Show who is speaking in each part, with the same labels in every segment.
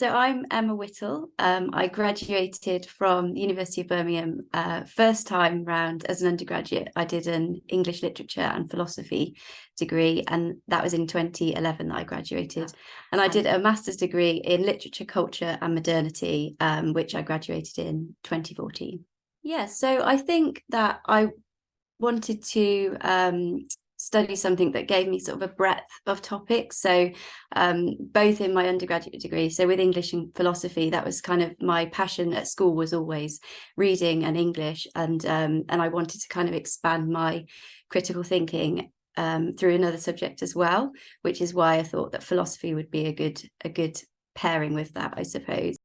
Speaker 1: So I'm Emma Whittle. I graduated from the University of Birmingham first time round as an undergraduate. I did an English literature and philosophy degree, and that was in 2011 that I graduated. And I did a master's degree in literature, culture and modernity, which I graduated in 2014. Yeah, so I think that I wanted to study something that gave me sort of a breadth of topics. So both in my undergraduate degree, so with English and philosophy, that was kind of my passion at school, was always reading and English, and I wanted to kind of expand my critical thinking through another subject as well, which is why I thought that philosophy would be a good pairing with that, I suppose.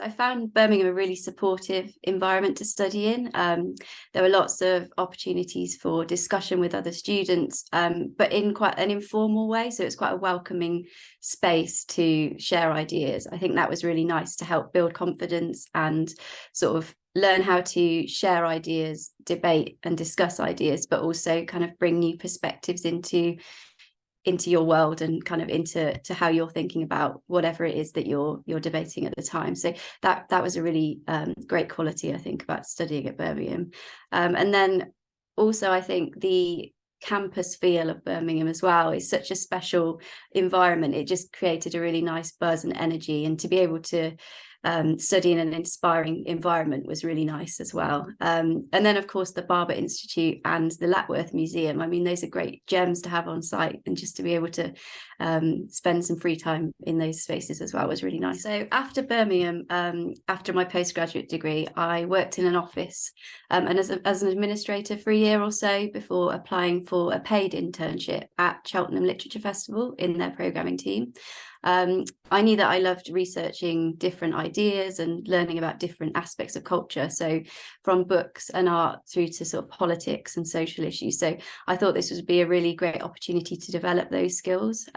Speaker 1: I found Birmingham a really supportive environment to study in. There were lots of opportunities for discussion with other students, but in quite an informal way. So it's quite a welcoming space to share ideas. I think that was really nice to help build confidence and sort of learn how to share ideas, debate and discuss ideas, but also kind of bring new perspectives into your world and kind of into how you're thinking about whatever it is that you're debating at the time. So that was a really great quality, I think, about studying at Birmingham. And then also I think the campus feel of Birmingham as well is such a special environment. It just created a really nice buzz and energy, and to be able to study in an inspiring environment was really nice as well. And then, of course, the Barber Institute and the Lapworth Museum. I mean, those are great gems to have on site, and just to be able to spend some free time in those spaces as well was really nice. So after Birmingham, after my postgraduate degree, I worked in an office and as an administrator for a year or so before applying for a paid internship at Cheltenham Literature Festival in their programming team. I knew that I loved researching different ideas and learning about different aspects of culture, so from books and art through to sort of politics and social issues. So I thought this would be a really great opportunity to develop those skills.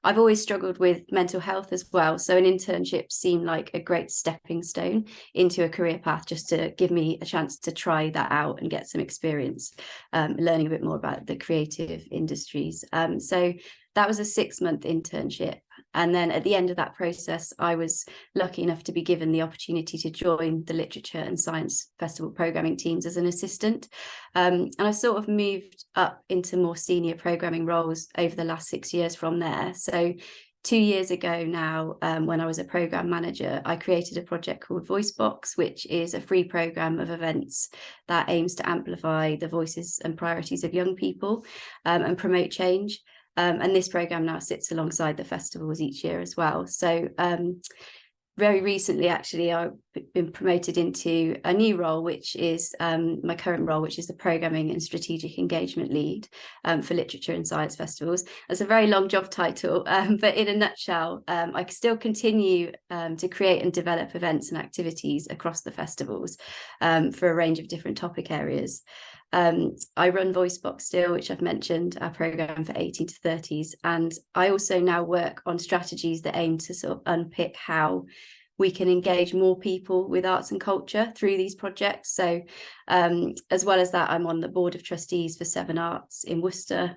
Speaker 1: I've always struggled with mental health as well, so an internship seemed like a great stepping stone into a career path, just to give me a chance to try that out and get some experience learning a bit more about the creative industries. So that was a 6-month internship. And then at the end of that process, I was lucky enough to be given the opportunity to join the Literature and Science Festival programming teams as an assistant. And I sort of moved up into more senior programming roles over the last 6 years from there. So 2 years ago now, when I was a program manager, I created a project called VoiceBox, which is a free program of events that aims to amplify the voices and priorities of young people and promote change. And this program now sits alongside the festivals each year as well. So very recently, actually, I've been promoted into a new role, which is my current role, which is the Programming and Strategic Engagement Lead for Literature and Science Festivals. That's a very long job title, but in a nutshell, I still continue to create and develop events and activities across the festivals for a range of different topic areas. I run VoiceBox still, which I've mentioned, our programme for 18 to 30s. And I also now work on strategies that aim to sort of unpick how we can engage more people with arts and culture through these projects. So as well as that, I'm on the board of trustees for Seven Arts in Worcester.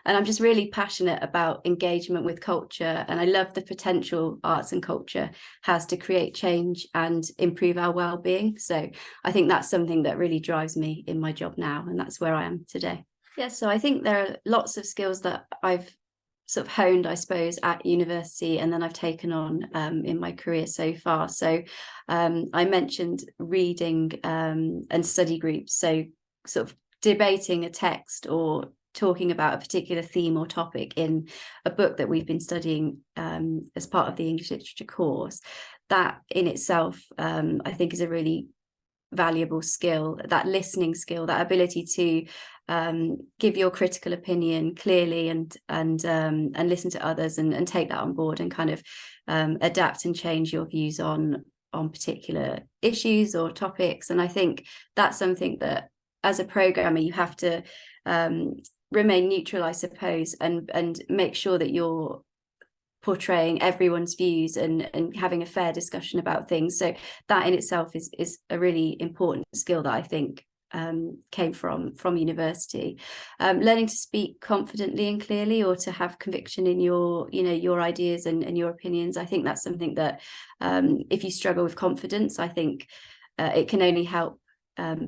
Speaker 1: And I'm just really passionate about engagement with culture, and I love the potential arts and culture has to create change and improve our well-being. So I think that's something that really drives me in my job now, and that's where I am today. Yeah, so I think there are lots of skills that I've sort of honed, I suppose, at university, and then I've taken on in my career so far. So I mentioned reading and study groups, so sort of debating a text or talking about a particular theme or topic in a book that we've been studying as part of the English literature course. That in itself, I think, is a really valuable skill, that listening skill, that ability to give your critical opinion clearly and listen to others and take that on board and kind of adapt and change your views on particular issues or topics. And I think that's something that as a programmer you have to remain neutral, I suppose, and make sure that you're portraying everyone's views and having a fair discussion about things. So that in itself is a really important skill that I think came from university. Learning to speak confidently and clearly, or to have conviction in your ideas and your opinions. I think that's something that if you struggle with confidence, I think it can only help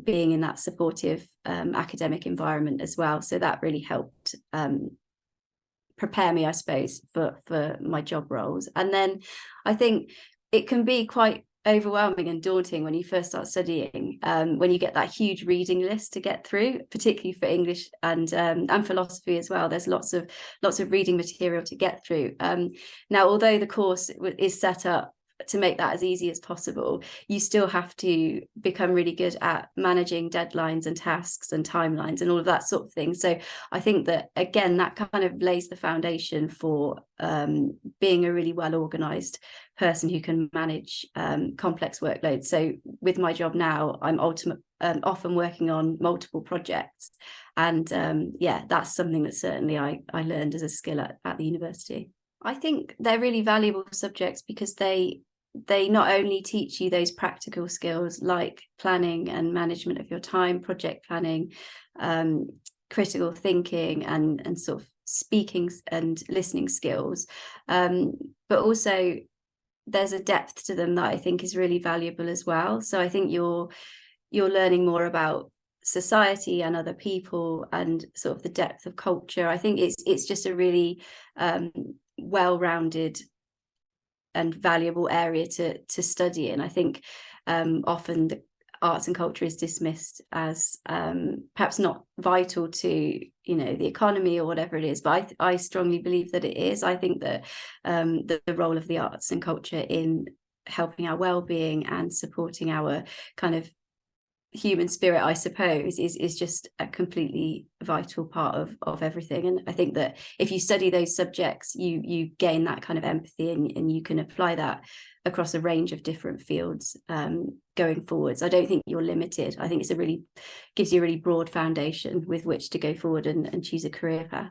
Speaker 1: being in that supportive academic environment as well. So that really helped prepare me, I suppose, for my job roles. And then I think it can be quite overwhelming and daunting when you first start studying, when you get that huge reading list to get through, particularly for English and philosophy as well. There's lots of reading material to get through. Now, although the course is set up to make that as easy as possible, you still have to become really good at managing deadlines and tasks and timelines and all of that sort of thing. So I think that, again, that kind of lays the foundation for being a really well organized person who can manage complex workloads. So with my job now, I'm often working on multiple projects, and that's something that certainly I learned as a skill at the university. I think they're really valuable subjects because they not only teach you those practical skills like planning and management of your time, project planning, critical thinking, and sort of speaking and listening skills, but also there's a depth to them that I think is really valuable as well. So I think you're learning more about society and other people and sort of the depth of culture. I think it's just a really well-rounded and valuable area to study in. I think often the arts and culture is dismissed as perhaps not vital to the economy or whatever it is, but I strongly believe that it is. I think that the role of the arts and culture in helping our well-being and supporting our kind of human spirit, I suppose, is just a completely vital part of everything. And I think that if you study those subjects, you gain that kind of empathy, and you can apply that across a range of different fields going forwards. I don't think you're limited. I think gives you a really broad foundation with which to go forward and choose a career path.